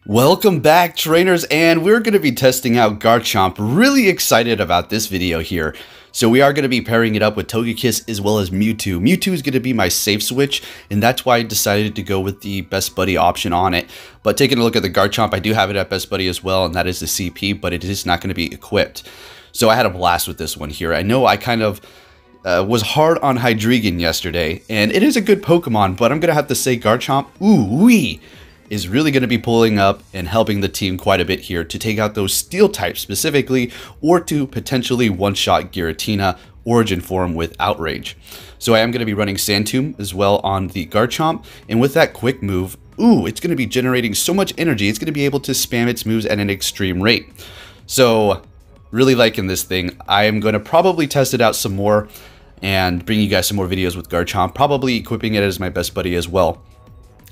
Welcome back, trainers, and we're going to be testing out Garchomp. Really excited about this video here. So we are going to be pairing it up with Togekiss as well as Mewtwo. Mewtwo is going to be my safe switch, and that's why I decided to go with the Best Buddy option on it. But taking a look at the Garchomp, I do have it at Best Buddy as well, and that is the CP, but it is not going to be equipped. So I had a blast with this one here. I know I kind of was hard on Hydreigon yesterday, and it is a good Pokemon, but I'm going to have to say Garchomp, ooh-wee, is really going to be pulling up and helping the team quite a bit here to take out those steel types specifically, or to potentially one-shot Giratina origin form with Outrage. So I am going to be running Sand Tomb as well on the Garchomp, and with that quick move, ooh, it's going to be generating so much energy, it's going to be able to spam its moves at an extreme rate. So really liking this thing. I am going to probably test it out some more and bring you guys some more videos with Garchomp, probably equipping it as my Best Buddy as well.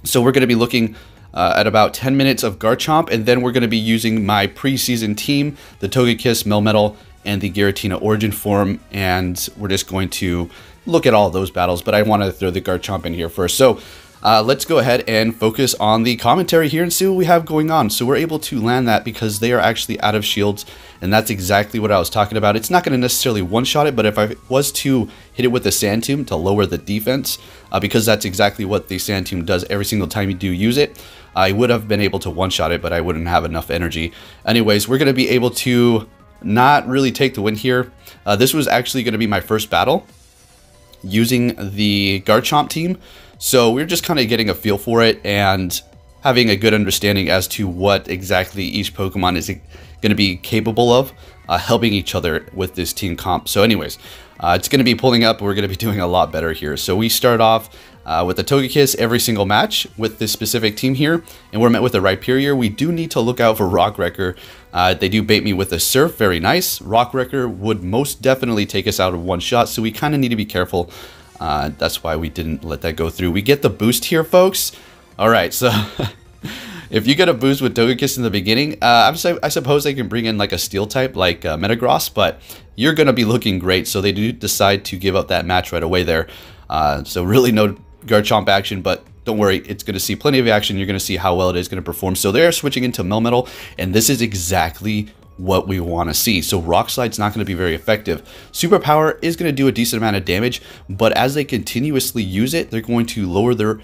So we're going to be looking at about 10 minutes of Garchomp, and then we're going to be using my preseason team, the Togekiss, Melmetal, and the Giratina origin form, and we're just going to look at all those battles, but I want to throw the Garchomp in here first. So let's go ahead and focus on the commentary here and see what we have going on. So we're able to land that because they are actually out of shields, and that's exactly what I was talking about. It's not going to necessarily one-shot it, but if I was to hit it with the Sand Tomb to lower the defense, because that's exactly what the Sand Tomb does every single time you do use it, I would have been able to one-shot it, but I wouldn't have enough energy. Anyways, we're going to be able to not really take the win here. This was actually going to be my first battle using the Garchomp team, so we're just kind of getting a feel for it and having a good understanding as to what exactly each Pokemon is going to be capable of, helping each other with this team comp. So anyways, it's going to be pulling up. We're going to be doing a lot better here. So we start off with the Togekiss every single match with this specific team here, and we're met with a Rhyperior. We do need to look out for Rock Wrecker. They do bait me with a Surf, very nice. Rock Wrecker would most definitely take us out of one shot, so we kind of need to be careful. That's why we didn't let that go through. We get the boost here, folks. All right, so if you get a boost with Togekiss in the beginning, I suppose they can bring in like a steel type like Metagross, but you're going to be looking great, so they do decide to give up that match right away there. So really no Garchomp action, but don't worry, it's going to see plenty of action. You're going to see how well it is going to perform. So they're switching into Melmetal, and this is exactly what we want to see. So Rock Slide's not going to be very effective. Superpower is going to do a decent amount of damage, but as they continuously use it, they're going to lower their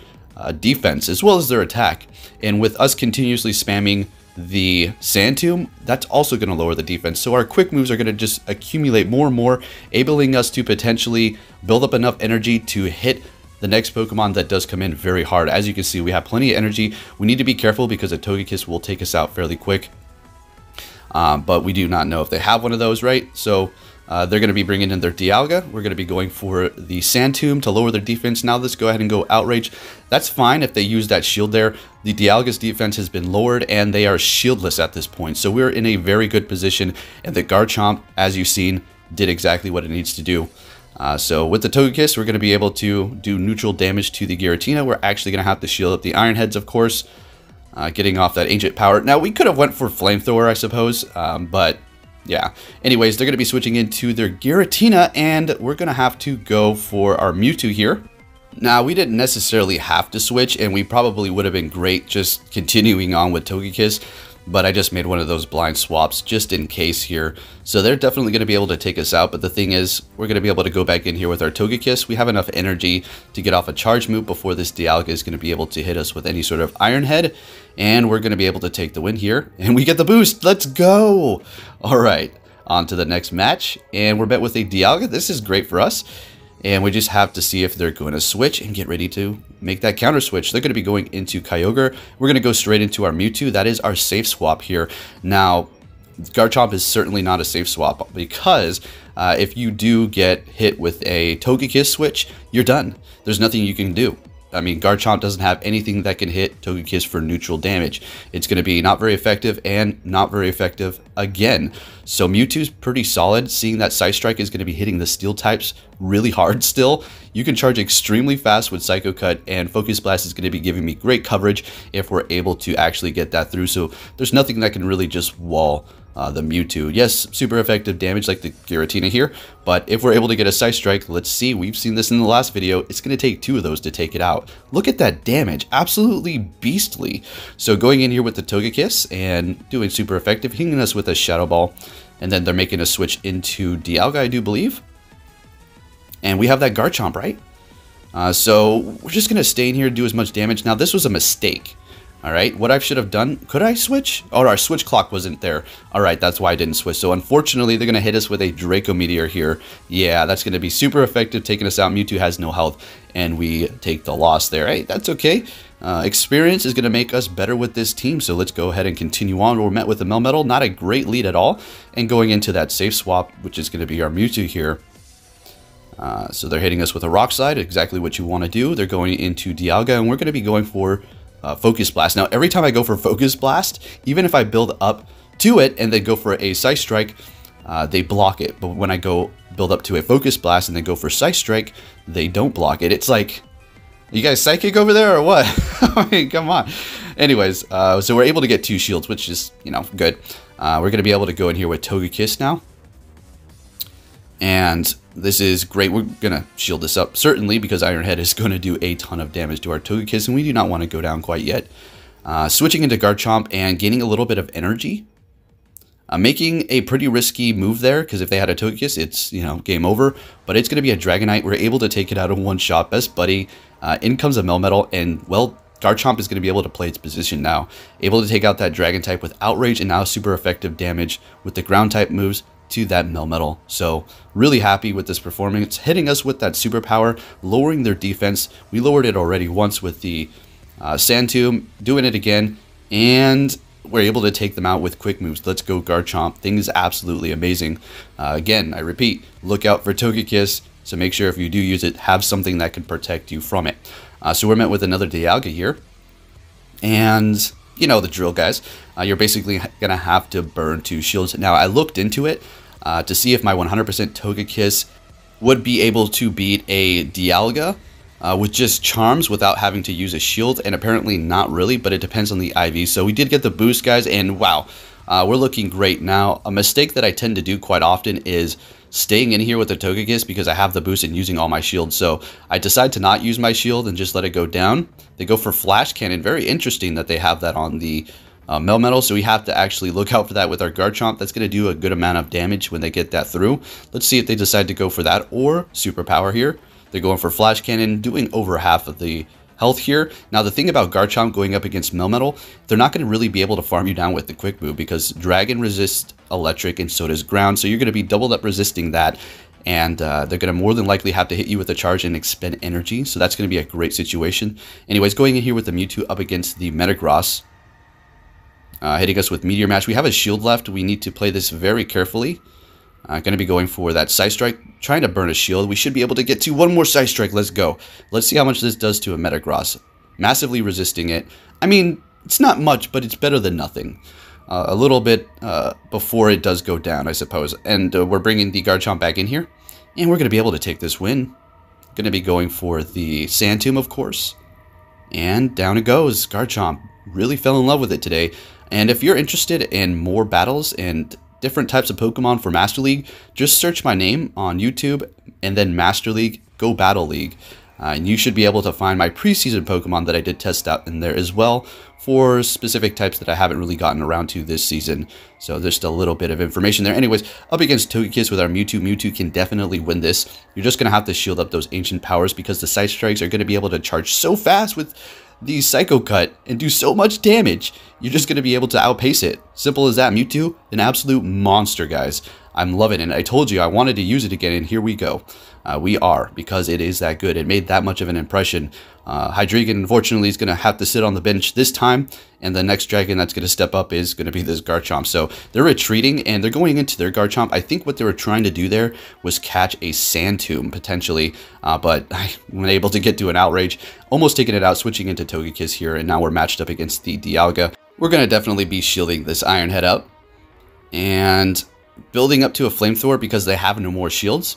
defense as well as their attack. And with us continuously spamming the Sand Tomb, that's also going to lower the defense. So our quick moves are going to just accumulate more and more, enabling us to potentially build up enough energy to hit the next Pokemon that does come in very hard. As you can see, we have plenty of energy. We need to be careful because a Togekiss will take us out fairly quick. But we do not know if they have one of those, right? So they're going to be bringing in their Dialga. We're going to be going for the Sand Tomb to lower their defense. Now let's go ahead and go Outrage. That's fine if they use that shield there. The Dialga's defense has been lowered, and they are shieldless at this point. So we're in a very good position, and the Garchomp, as you've seen, did exactly what it needs to do. So with the Togekiss, we're going to be able to do neutral damage to the Giratina. We're actually going to have to shield up the Iron Heads, of course, getting off that Ancient Power. Now, we could have went for Flamethrower, I suppose, but yeah. Anyways, they're going to be switching into their Giratina, and we're going to have to go for our Mewtwo here. Now, we didn't necessarily have to switch, and we probably would have been great just continuing on with Togekiss, but I just made one of those blind swaps just in case here. So they're definitely going to be able to take us out, but the thing is, we're going to be able to go back in here with our Togekiss. We have enough energy to get off a charge move before this Dialga is going to be able to hit us with any sort of Iron Head, and we're going to be able to take the win here, and we get the boost. Let's go! All right, on to the next match, and we're met with a Dialga. This is great for us. And we just have to see if they're going to switch and get ready to make that counter switch. They're going to be going into Kyogre. We're going to go straight into our Mewtwo. That is our safe swap here. Now, Garchomp is certainly not a safe swap because if you do get hit with a Togekiss switch, you're done. There's nothing you can do. I mean, Garchomp doesn't have anything that can hit Togekiss for neutral damage. It's going to be not very effective and not very effective again. So Mewtwo's pretty solid. Seeing that Psy Strike is going to be hitting the steel types really hard still. You can charge extremely fast with Psycho Cut, and Focus Blast is going to be giving me great coverage if we're able to actually get that through. So there's nothing that can really just wall the Mewtwo. Yes, super effective damage like the Giratina here, but if we're able to get a Psy Strike, let's see, we've seen this in the last video, it's going to take 2 of those to take it out. Look at that damage, absolutely beastly. So going in here with the Togekiss and doing super effective, hitting us with a Shadow Ball, and then they're making a switch into Dialga, I do believe. And we have that Garchomp, right? So we're just going to stay in here and do as much damage. Now this was a mistake. Alright, what I should have done, could I switch? Oh, our switch clock wasn't there. Alright, that's why I didn't switch. So unfortunately, they're going to hit us with a Draco Meteor here. Yeah, that's going to be super effective, taking us out. Mewtwo has no health, and we take the loss there. Hey, that's okay. Experience is going to make us better with this team, so let's go ahead and continue on. We're met with a Melmetal, not a great lead at all. And going into that safe swap, which is going to be our Mewtwo here. So they're hitting us with a Rock Slide, exactly what you want to do. They're going into Dialga, and we're going to be going for Focus Blast. Now, every time I go for Focus Blast, even if I build up to it and then go for a Psy Strike, they block it. But when I go build up to a Focus Blast and then go for Psy Strike, they don't block it. It's like, you guys psychic over there or what? I mean, come on. Anyways, so we're able to get 2 shields, which is, you know, good. We're going to be able to go in here with Togekiss now. And this is great. We're going to shield this up, certainly, because Iron Head is going to do a ton of damage to our Togekiss, and we do not want to go down quite yet. Switching into Garchomp and gaining a little bit of energy. Making a pretty risky move there, because if they had a Togekiss, it's, you know, game over. But it's going to be a Dragonite. We're able to take it out in one shot. Best buddy. In comes a Melmetal, and, well, Garchomp is going to be able to play its position now. Able to take out that Dragon type with Outrage, and now super effective damage with the Ground type moves to that Melmetal. So really happy with this performance, hitting us with that superpower, lowering their defense. We lowered it already once with the Sand Tomb, doing it again, and we're able to take them out with quick moves. Let's go Garchomp. Thing is absolutely amazing. Again, I repeat, look out for Togekiss, so make sure if you do use it, have something that can protect you from it. So we're met with another Dialga here, and you know the drill, guys. You're basically going to have to burn 2 shields. Now, I looked into it to see if my 100% Togekiss would be able to beat a Dialga with just charms without having to use a shield, and apparently not really, but it depends on the IV. So we did get the boost, guys, and wow, we're looking great. Now, a mistake that I tend to do quite often is staying in here with the Togekiss because I have the boost and using all my shields. So I decide to not use my shield and just let it go down. They go for Flash Cannon. Very interesting that they have that on the Melmetal, so we have to actually look out for that with our Garchomp. That's going to do a good amount of damage when they get that through. Let's see if they decide to go for that or Superpower here. They're going for Flash Cannon, doing over half of the health here. Now, the thing about Garchomp going up against Melmetal, they're not going to really be able to farm you down with the quick move because Dragon resists Electric and so does Ground, so you're going to be doubled up resisting that. And they're going to more than likely have to hit you with a charge and expend energy, so that's going to be a great situation. Anyways, going in here with the Mewtwo up against the Metagross. Hitting us with Meteor Match. We have a shield left. We need to play this very carefully. Going to be going for that Psy Strike, trying to burn a shield. We should be able to get to one more Psy Strike. Let's go. Let's see how much this does to a Metagross. Massively resisting it. I mean, it's not much, but it's better than nothing. A little bit before it does go down, I suppose. And we're bringing the Garchomp back in here. And we're going to be able to take this win. Going to be going for the Sand Tomb, of course. And down it goes. Garchomp really fell in love with it today. And if you're interested in more battles and different types of Pokemon for Master League, just search my name on YouTube and then Master League, Go Battle League. And you should be able to find my preseason Pokemon that I did test out in there as well for specific types that I haven't really gotten around to this season. So there's just a little bit of information there. Anyways, up against Togekiss with our Mewtwo. Mewtwo can definitely win this. You're just going to have to shield up those ancient powers because the Psy Strikes are going to be able to charge so fast with the Psycho Cut and do so much damage. You're just going to be able to outpace it. Simple as that. Mewtwo, an absolute monster, guys. I'm loving it. And I told you I wanted to use it again, and here we go. We are, because it is that good. It made that much of an impression. Hydreigon, unfortunately, is going to have to sit on the bench this time, and the next dragon that's going to step up is going to be this Garchomp. So they're retreating, and they're going into their Garchomp. I think what they were trying to do there was catch a Sand Tomb, potentially, but I wasn't able to get to an Outrage. Almost taking it out, switching into Togekiss here, and now we're matched up against the Dialga. We're going to definitely be shielding this Iron Head up, and building up to a Flamethrower because they have no more shields.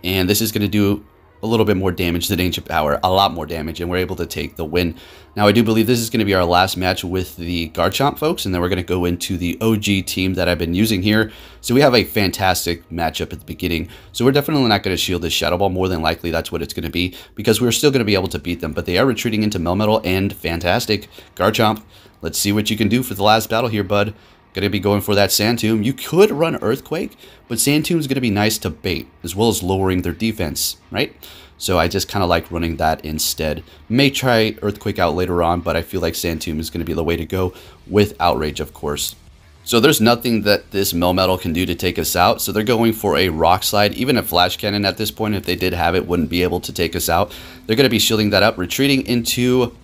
And this is going to do a little bit more damage than Ancient Power, a lot more damage, and we're able to take the win. Now, I do believe this is going to be our last match with the Garchomp folks, and then we're going to go into the OG team that I've been using here. So we have a fantastic matchup at the beginning. So we're definitely not going to shield this Shadow Ball. More than likely, that's what it's going to be, because we're still going to be able to beat them. But they are retreating into Melmetal, and fantastic. Garchomp, let's see what you can do for the last battle here, bud. Going to be going for that Sand Tomb. You could run Earthquake, but Sand Tomb is going to be nice to bait, as well as lowering their defense, right? So I just kind of like running that instead. May try Earthquake out later on, but I feel like Sand Tomb is going to be the way to go with Outrage, of course. So there's nothing that this Melmetal can do to take us out. So they're going for a Rock Slide. Even a Flash Cannon at this point, if they did have it, wouldn't be able to take us out. They're going to be shielding that up, retreating into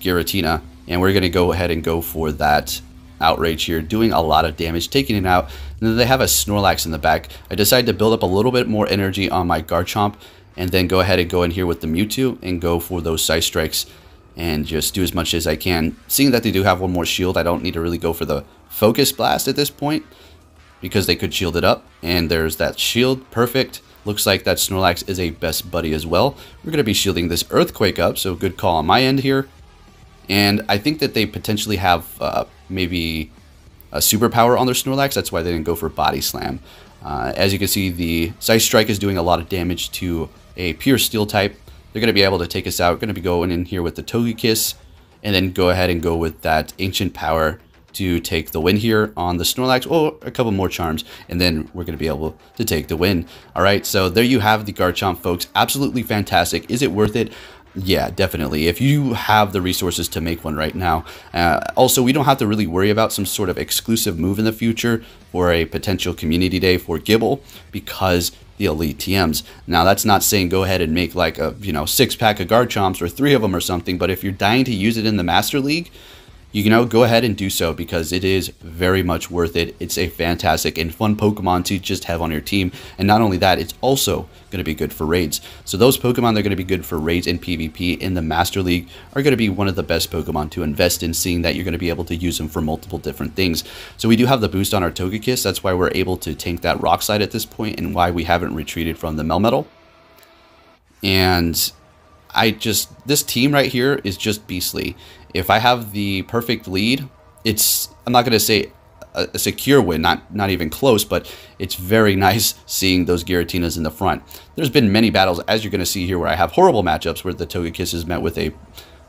Giratina. And we're going to go ahead and go for that Outrage here, doing a lot of damage, taking it out. And then they have a Snorlax in the back. I decided to build up a little bit more energy on my Garchomp, and then go ahead and go in here with the Mewtwo and go for those Side Strikes and just do as much as I can. Seeing that they do have one more shield, I don't need to really go for the Focus Blast at this point, because they could shield it up. And there's that shield, perfect. Looks like that Snorlax is a best buddy as well. We're going to be shielding this Earthquake up, so good call on my end here. And I think that they potentially have maybe a superpower on their Snorlax. That's why they didn't go for Body Slam. As you can see, the Side Strike is doing a lot of damage to a pure Steel type. They're going to be able to take us out. Going to be going in here with the Togekiss, and then go ahead and go with that Ancient Power to take the win here on the Snorlax, or a couple more charms, and then we're going to be able to take the win. All right, so there you have the Garchomp, folks. Absolutely fantastic. Is it worth it? Yeah, definitely. If you have the resources to make one right now. Also, we don't have to really worry about some sort of exclusive move in the future for a potential community day for Gible, because the elite TMs. Now, that's not saying go ahead and make like a 6-pack of Garchomps or 3 of them or something, but if you're dying to use it in the Master League, go ahead and do so, because it is very much worth it. It's a fantastic and fun Pokemon to just have on your team. And not only that, it's also going to be good for raids. So those Pokemon that are going to be good for raids and PvP in the Master League are going to be one of the best Pokemon to invest in, seeing that you're going to be able to use them for multiple different things. So we do have the boost on our Togekiss. That's why we're able to tank that Rock Slide at this point, and why we haven't retreated from the Melmetal. And this team right here is just beastly. If I have the perfect lead, I'm not going to say a secure win, not even close, but it's very nice seeing those Giratinas in the front. There's been many battles, as you're going to see here, where I have horrible matchups where the Togekiss is met with a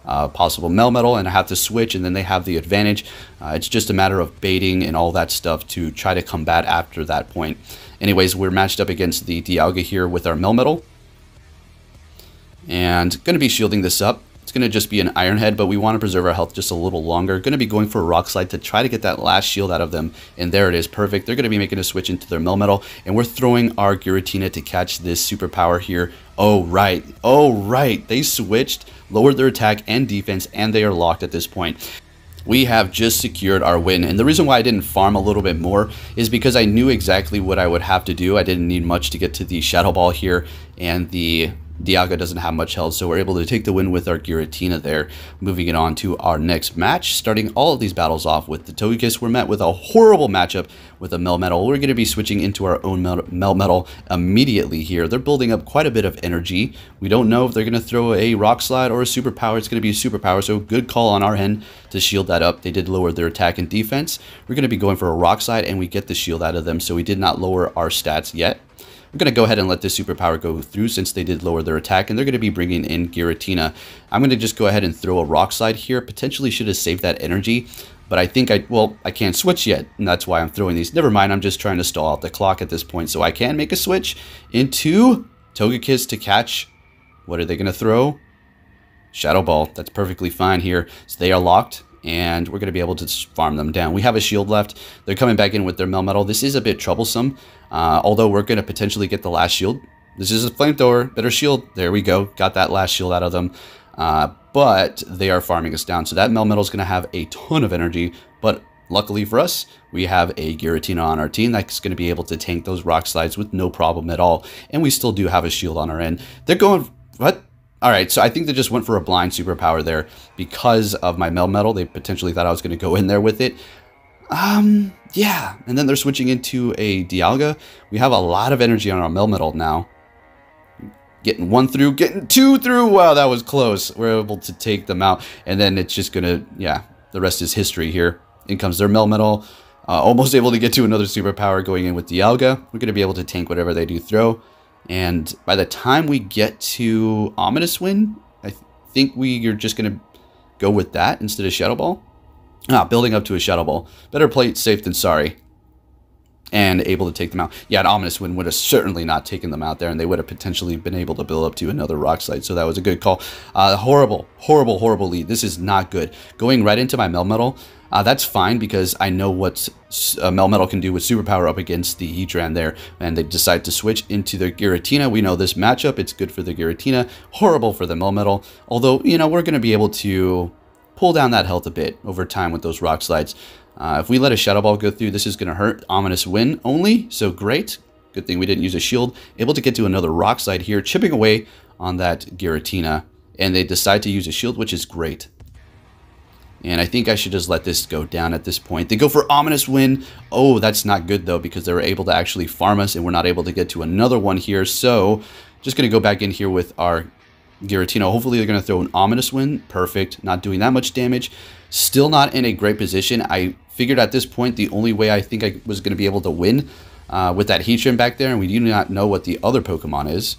possible Melmetal, and I have to switch, and then they have the advantage. It's just a matter of baiting and all that stuff to try to combat after that point. Anyways, we're matched up against the Dialga here with our Melmetal, and going to be shielding this up. It's going to just be an Iron Head, but we want to preserve our health just a little longer. Going to be going for a Rock Slide to try to get that last shield out of them. And there it is. Perfect. They're going to be making a switch into their Melmetal. And we're throwing our Giratina to catch this superpower here. Oh, right. Oh, right. They switched, lowered their attack and defense, and they are locked at this point. We have just secured our win. And the reason why I didn't farm a little bit more is because I knew exactly what I would have to do. I didn't need much to get to the Shadow Ball here, and the Dialga doesn't have much health, so we're able to take the win with our Giratina there. Moving it on to our next match, starting all of these battles off with the Togekiss. We're met with a horrible matchup with a Melmetal. We're going to be switching into our own Melmetal immediately here. They're building up quite a bit of energy. We don't know if they're going to throw a Rock Slide or a Superpower. It's going to be a Superpower, so good call on our end to shield that up. They did lower their attack and defense. We're going to be going for a Rock Slide, and we get the shield out of them, so we did not lower our stats yet. We're going to go ahead and let this superpower go through, since they did lower their attack, and they're going to be bringing in Giratina. I'm going to just go ahead and throw a Rock Slide here. Potentially should have saved that energy, but I think I can't switch yet, and that's why I'm throwing these. Never mind, I'm just trying to stall out the clock at this point, so I can make a switch into Togekiss to catch. What are they going to throw? Shadow Ball. That's perfectly fine here. So they are locked, and we're going to be able to farm them down. We have a shield left. They're coming back in with their Melmetal. This is a bit troublesome, although we're going to potentially get the last shield. This is a Flamethrower, better shield. There we go. Got that last shield out of them. But they are farming us down. So that Melmetal is going to have a ton of energy. But luckily for us, we have a Giratina on our team that's going to be able to tank those Rock Slides with no problem at all. And we still do have a shield on our end. They're going... What? All right, so I think they just went for a blind superpower there because of my Melmetal. They potentially thought I was going to go in there with it. Yeah, and then they're switching into a Dialga. We have a lot of energy on our Melmetal now. Getting 1 through, getting 2 through. Wow, that was close. We're able to take them out. And then it's just going to, yeah, the rest is history here. In comes their Melmetal. Almost able to get to another superpower going in with Dialga. We're going to be able to tank whatever they do throw. And by the time we get to Ominous Wind, I think we are just going to go with that instead of Shadow Ball. Building up to a Shadow Ball. Better play it safe than sorry. And able to take them out. Yeah, an Ominous Wind would have certainly not taken them out there, and they would have potentially been able to build up to another Rock Slide. So that was a good call. Horrible lead. This is not good. Going right into my Melmetal. That's fine because I know what Melmetal can do with Superpower up against the Heatran there. And they decide to switch into their Giratina. We know this matchup. It's good for the Giratina. Horrible for the Melmetal. Although, you know, we're going to be able to pull down that health a bit over time with those Rock Slides. If we let a Shadow Ball go through, this is going to hurt. Ominous Wind only, so great. Good thing we didn't use a shield. Able to get to another Rock Slide here, chipping away on that Giratina. And they decide to use a shield, which is great. And I think I should just let this go down at this point. They go for Ominous Wind. Oh, that's not good, though, because they were able to actually farm us, and we're not able to get to another one here. So, just going to go back in here with our Giratina. Hopefully, they're going to throw an Ominous Wind. Perfect. Not doing that much damage. Still not in a great position. I figured at this point the only way I think I was going to be able to win with that Heatran back there, and we do not know what the other Pokemon is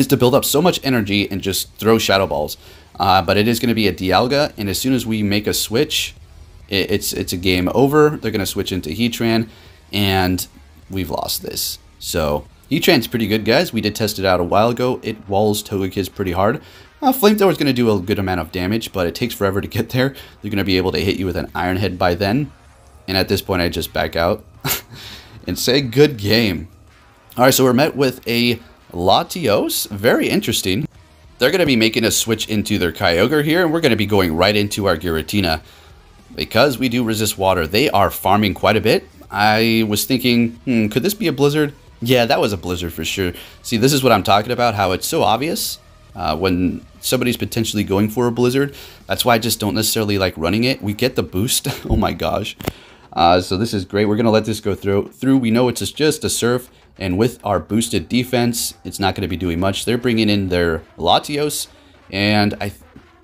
to build up so much energy and just throw Shadow Balls. But it is going to be a Dialga, and as soon as we make a switch, it's a game over. They're going to switch into Heatran, and we've lost this. So Heatran's pretty good, guys. We did test it out a while ago. It walls Togekiss pretty hard. Flamethrower is going to do a good amount of damage, but it takes forever to get there. They're going to be able to hit you with an Iron Head by then. And at this point, I just back out and say good game. All right, so we're met with a Latios. Very interesting. They're going to be making a switch into their Kyogre here, and we're going to be going right into our Giratina. Because we do resist water, they are farming quite a bit. I was thinking, could this be a Blizzard? Yeah, that was a Blizzard for sure. See, this is what I'm talking about, how it's so obvious when somebody's potentially going for a Blizzard. That's why I just don't necessarily like running it. We get the boost. Oh my gosh. So this is great. We're going to let this go through. We know it's just a Surf. And with our boosted defense, it's not going to be doing much. They're bringing in their Latios. And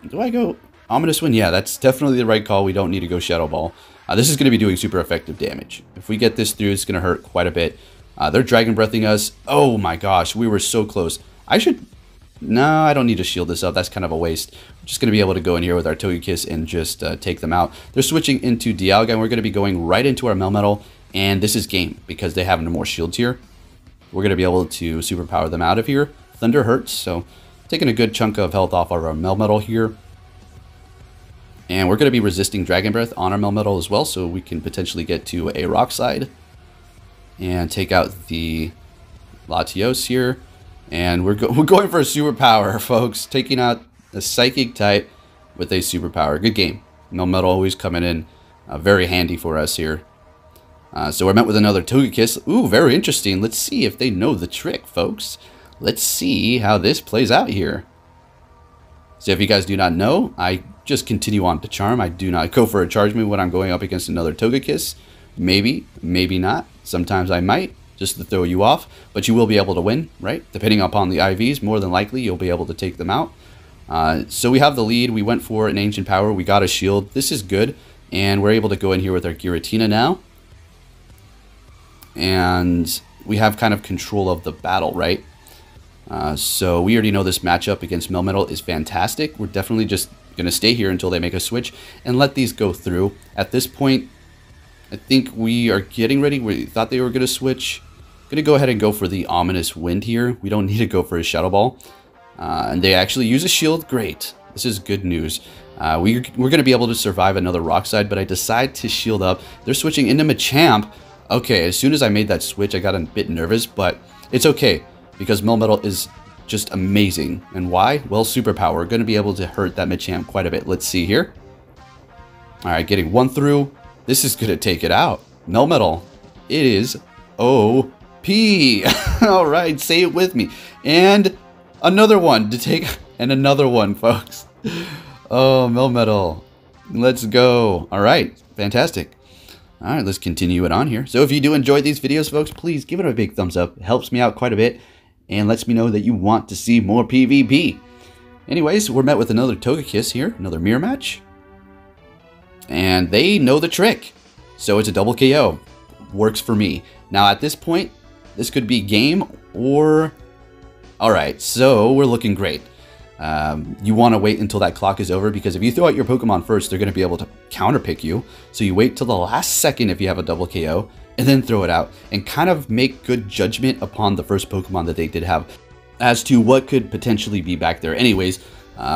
do I go Ominous Wind? Yeah, that's definitely the right call. We don't need to go Shadow Ball. This is going to be doing super effective damage. If we get this through, it's going to hurt quite a bit. They're Dragon Breathing us. Oh my gosh, we were so close. No, I don't need to shield this up. That's kind of a waste. We're just going to be able to go in here with our Togekiss and just take them out. They're switching into Dialga, and we're going to be going right into our Melmetal. And this is game because they have no more shields here. We're going to be able to superpower them out of here. Thunder hurts, so taking a good chunk of health off our Melmetal here. And we're going to be resisting Dragon Breath on our Melmetal as well, so we can potentially get to a Rock Slide. And take out the Latios here. And we're going for a superpower, folks. Taking out a Psychic type with a superpower. Good game. Melmetal always coming in very handy for us here. So we're met with another Togekiss. Ooh, very interesting. Let's see if they know the trick, folks. Let's see how this plays out here. So if you guys do not know, I just continue on to Charm. I do not go for a Charge move when I'm going up against another Togekiss. Maybe, maybe not. Sometimes I might, just to throw you off. But you will be able to win, right? Depending upon the IVs, more than likely you'll be able to take them out. So we have the lead. We went for an Ancient Power. We got a shield. This is good. And we're able to go in here with our Giratina now. And we have kind of control of the battle, right? So we already know this matchup against Melmetal is fantastic. We're definitely just going to stay here until they make a switch and let these go through. At this point, I think we are getting ready. We thought they were going to switch. Going to go ahead and go for the Ominous Wind here. We don't need to go for a Shadow Ball. And they actually use a shield. Great. This is good news. We're going to be able to survive another Rock Slide, but I decide to shield up. They're switching into Machamp. Okay, as soon as I made that switch, I got a bit nervous, but it's okay because Melmetal is just amazing. And why? Well, Superpower. We're going to be able to hurt that Machamp quite a bit. Let's see here. All right, getting one through. This is going to take it out. Melmetal. It is OP. All right, say it with me. And another one to take, and another one, folks. Oh, Melmetal. Let's go. All right, fantastic. All right, let's continue it on here. So if you do enjoy these videos, folks, please give it a big thumbs up. It helps me out quite a bit. and lets me know that you want to see more PvP. Anyways, we're met with another Togekiss here, another mirror match. And they know the trick. So it's a double KO. Works for me. Now at this point, this could be game or... Alright, so we're looking great. You want to wait until that clock is over, because if you throw out your Pokemon first, they're going to be able to counterpick you. So you wait till the last second if you have a double KO, and then throw it out, and kind of make good judgment upon the first Pokemon that they did have as to what could potentially be back there. Anyways,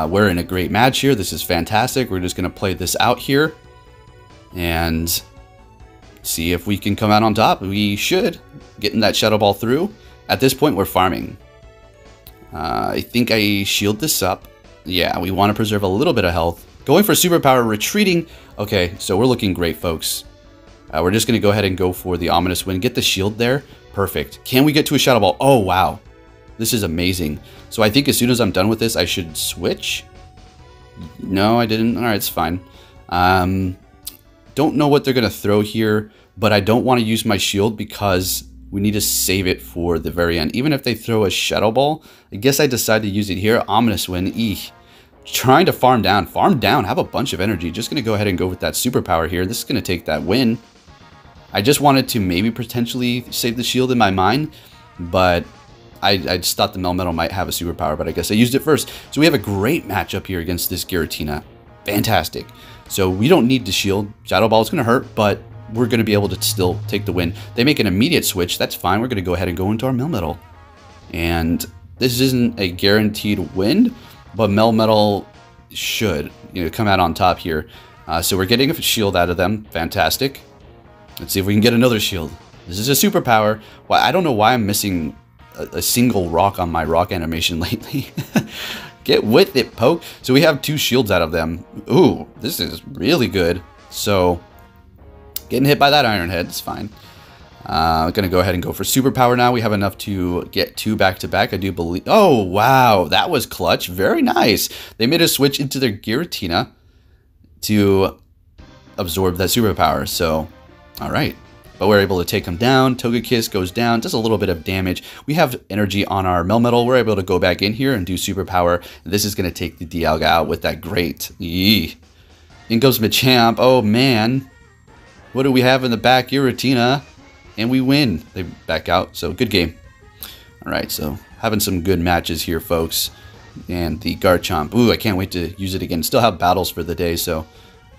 we're in a great match here. This is fantastic. We're just going to play this out here and see if we can come out on top. We should, getting that Shadow Ball through. At this point, we're farming. I think I shield this up. Yeah, we want to preserve a little bit of health. Going for superpower, retreating. Okay, so we're looking great, folks. We're just going to go ahead and go for the Ominous Wind. Get the shield there. Perfect. Can we get to a Shadow Ball? Oh, wow. This is amazing. So I think as soon as I'm done with this, I should switch. No, I didn't. All right, it's fine. Don't know what they're going to throw here, but I don't want to use my shield because we need to save it for the very end. Even if they throw a Shadow Ball, I guess I decide to use it here. Ominous Wind. Eek. Trying to farm down. Farm down. Have a bunch of energy. Just going to go ahead and go with that superpower here. This is going to take that win. I just wanted to maybe potentially save the shield in my mind, but I just thought the Melmetal might have a superpower, but I guess I used it first. So we have a great matchup here against this Giratina. Fantastic. So we don't need to shield. Shadow Ball is going to hurt, but we're going to be able to still take the win. They make an immediate switch. That's fine. We're going to go ahead and go into our Melmetal. And this isn't a guaranteed win, but Melmetal should, come out on top here. So we're getting a shield out of them. Fantastic. Let's see if we can get another shield. This is a superpower. Well, I don't know why I'm missing a single rock on my rock animation lately. Get with it, Poke. So we have 2 shields out of them. Ooh, this is really good. So getting hit by that Iron Head is fine. Gonna go ahead and go for superpower now. We have enough to get 2 back-to-back, I do believe. Oh, wow, that was clutch. Very nice. They made a switch into their Giratina to absorb that superpower. So, all right. But we're able to take him down. Togekiss goes down, does a little bit of damage. We have energy on our Melmetal. We're able to go back in here and do superpower. This is going to take the Dialga out with that great. Yee. In goes Machamp. Oh, man. What do we have in the back? Giratina. And we win. They back out. So, good game. All right, so having some good matches here, folks. And the Garchomp. Ooh, I can't wait to use it again. Still have battles for the day, so...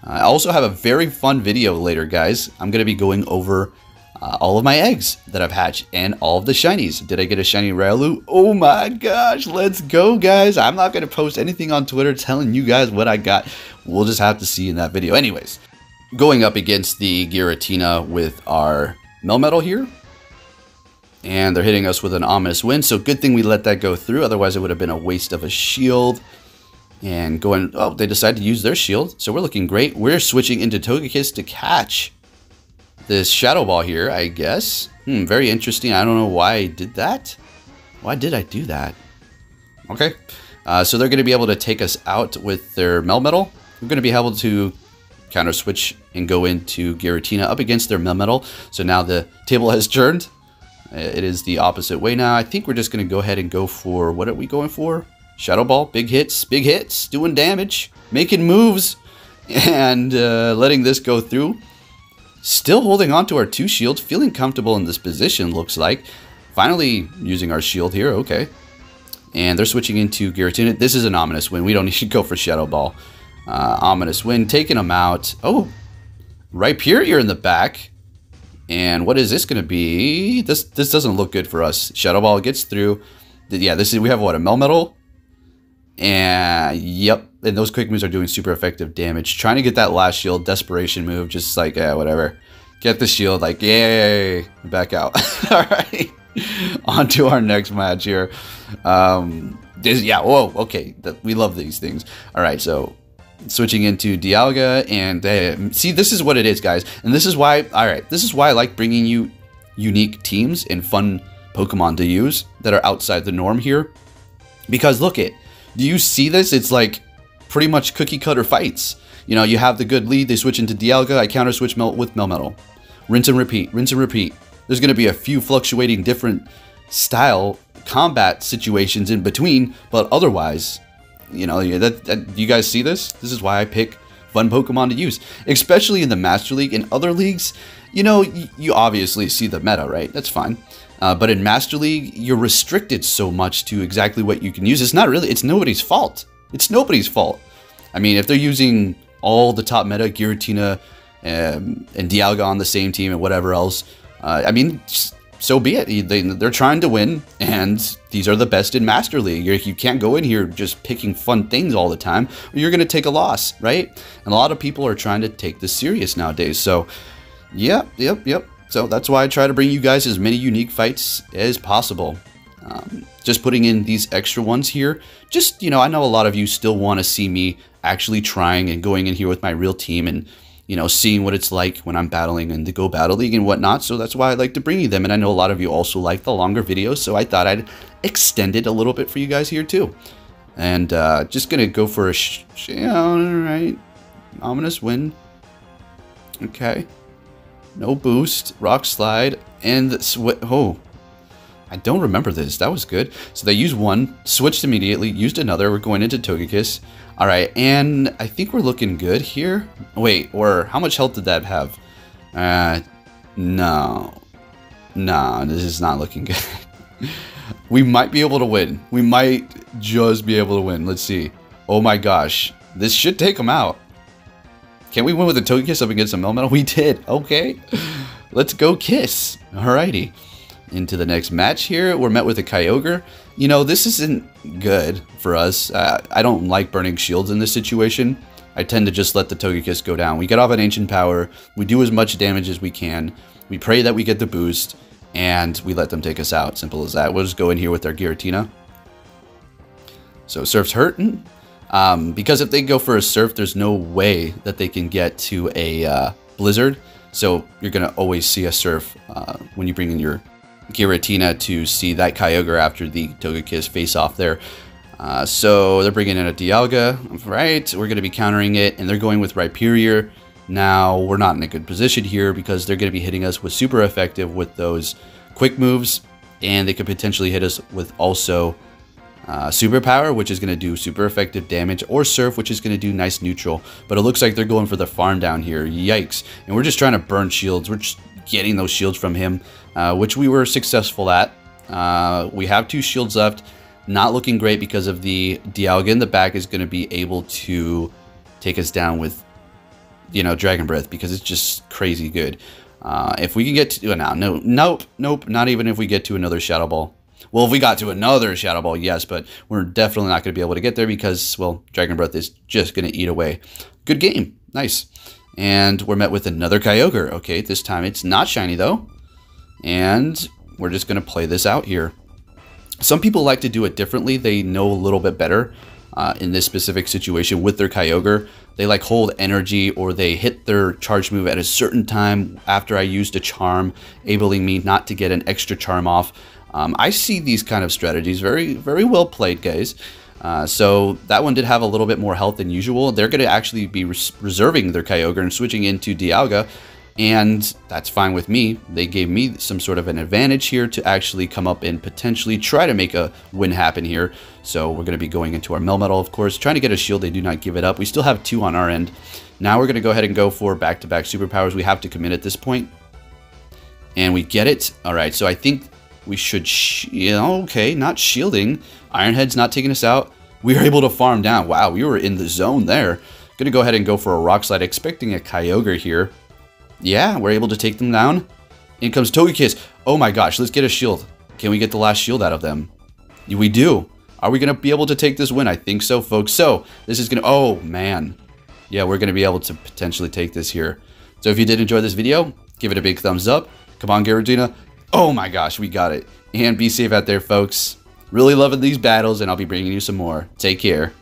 I also have a very fun video later, guys. I'm going to be going over all of my eggs that I've hatched and all of the shinies. Did I get a shiny Riolu? Oh my gosh, let's go, guys. I'm not going to post anything on Twitter telling you guys what I got. We'll just have to see in that video. Anyways, going up against the Giratina with our Melmetal here. And they're hitting us with an Ominous Wind, so good thing we let that go through. Otherwise, it would have been a waste of a shield. And going, oh, they decided to use their shield. So we're looking great. We're switching into Togekiss to catch this Shadow Ball here, I guess. Very interesting. I don't know why I did that. Why did I do that? Okay. So they're going to be able to take us out with their Melmetal. We're going to be able to counter switch and go into Giratina up against their Melmetal. So now the table has turned. It is the opposite way now. I think we're just going to go ahead and go for, what are we going for? Shadow Ball, big hits, doing damage, making moves, and letting this go through. Still holding on to our 2 shields, feeling comfortable in this position, looks like. Finally using our shield here, okay. And they're switching into Giratina. This is an Ominous Wind. We don't need to go for Shadow Ball. Ominous Wind, taking them out. Oh, Rhyperior in the back. And what is this going to be? This doesn't look good for us. Shadow Ball gets through. Yeah, we have what, a Melmetal? And yep, and those quick moves are doing super effective damage. Trying to get that last shield, desperation move, just like, whatever. Get the shield, like, yay, back out. All right, on to our next match here. Yeah, whoa, okay, we love these things. All right, so switching into Dialga, and see, this is what it is, guys. And this is why, all right, this is why I like bringing you unique teams and fun Pokemon to use that are outside the norm here. Because look it. Do you see this? It's like pretty much cookie cutter fights. You have the good lead, they switch into Dialga, I counter switch with Melmetal. Rinse and repeat, rinse and repeat. There's going to be a few fluctuating different style combat situations in between, but otherwise, you know, you guys see this? This is why I pick fun Pokemon to use, especially in the Master League. In other leagues, you know, you obviously see the meta, right? That's fine. But in Master League, you're restricted so much to exactly what you can use. It's not really, it's nobody's fault. It's nobody's fault. I mean, if they're using all the top meta, Giratina and Dialga on the same team and whatever else, I mean, so be it. They're trying to win, and these are the best in Master League. You can't go in here just picking fun things all the time, or you're going to take a loss, right? And a lot of people are trying to take this serious nowadays. So, yep. So that's why I try to bring you guys as many unique fights as possible. Just putting in these extra ones here. Just, you know, I know a lot of you still want to see me actually trying and going in here with my real team and, you know, seeing what it's like when I'm battling in the Go Battle League and whatnot. So that's why I like to bring you them. And I know a lot of you also like the longer videos, so I thought I'd extend it a little bit for you guys here too. And just going to go for a alright. Ominous Wind. Okay. No boost. Rock Slide. And oh. I don't remember this. That was good. So they used one, switched immediately, used another. We're going into Togekiss. All right, and I think we're looking good here. Wait, or how much health did that have? No, this is not looking good. We might be able to win. We might just be able to win. Let's see. Oh my gosh, this should take him out. Can we win with a Togekiss up against a Melmetal? We did. Okay, let's go Kiss. Alrighty. Into the next match here, we're met with a Kyogre. You know, this isn't good for us. I don't like burning shields in this situation. I tend to just let the Togekiss go down. We get off an Ancient Power, we do as much damage as we can, we pray that we get the boost, and we let them take us out. Simple as that. We'll just go in here with our Giratina. So Surf's hurting. Because if they go for a Surf, there's no way that they can get to a Blizzard. So you're going to always see a Surf when you bring in your Giratina to see that Kyogre after the Togekiss face off there. So they're bringing in a Dialga, right? We're going to be countering it, and they're going with Rhyperior. Now, we're not in a good position here because they're going to be hitting us with super effective with those quick moves, and they could potentially hit us with also Superpower, which is going to do super effective damage, or Surf, which is going to do nice neutral. But it looks like they're going for the farm down here. Yikes. And we're just trying to burn shields. We're just getting those shields from him, which we were successful at. We have 2 shields left. Not looking great because of the Dialga in the back is going to be able to take us down with, you know, Dragon Breath, because it's just crazy good. If we can get to... Nope. Not even if we get to another Shadow Ball. Well, if we got to another Shadow Ball, yes, but we're definitely not going to be able to get there because, well, Dragon Breath is just going to eat away. Good game. Nice. And we're met with another Kyogre. Okay, this time it's not shiny, though. And we're just going to play this out here. Some people like to do it differently. They know a little bit better in this specific situation with their Kyogre. They like hold energy, or they hit their charge move at a certain time after I used a charm, enabling me not to get an extra charm off. I see these kind of strategies. Very, very well played, guys. So that one did have a little bit more health than usual. They're going to actually be reserving their Kyogre and switching into Dialga, and that's fine with me. They gave me some sort of an advantage here to actually come up and potentially try to make a win happen here. So we're going to be going into our Melmetal, of course, trying to get a shield. They do not give it up. We still have 2 on our end. Now we're going to go ahead and go for back-to-back superpowers. We have to commit at this point, and we get it. All right, so I think we should, okay, not shielding. Ironhead's not taking us out. We were able to farm down. Wow, we were in the zone there. Gonna go ahead and go for a Rock Slide, expecting a Kyogre here. Yeah, we're able to take them down. In comes Togekiss. Oh my gosh, let's get a shield. Can we get the last shield out of them? We do. Are we gonna be able to take this win? I think so, folks. So, this is gonna, oh man. Yeah, we're gonna be able to potentially take this here. So if you did enjoy this video, give it a big thumbs up. Come on, Giratina. Oh my gosh, we got it. And be safe out there, folks. Really loving these battles, and I'll be bringing you some more. Take care.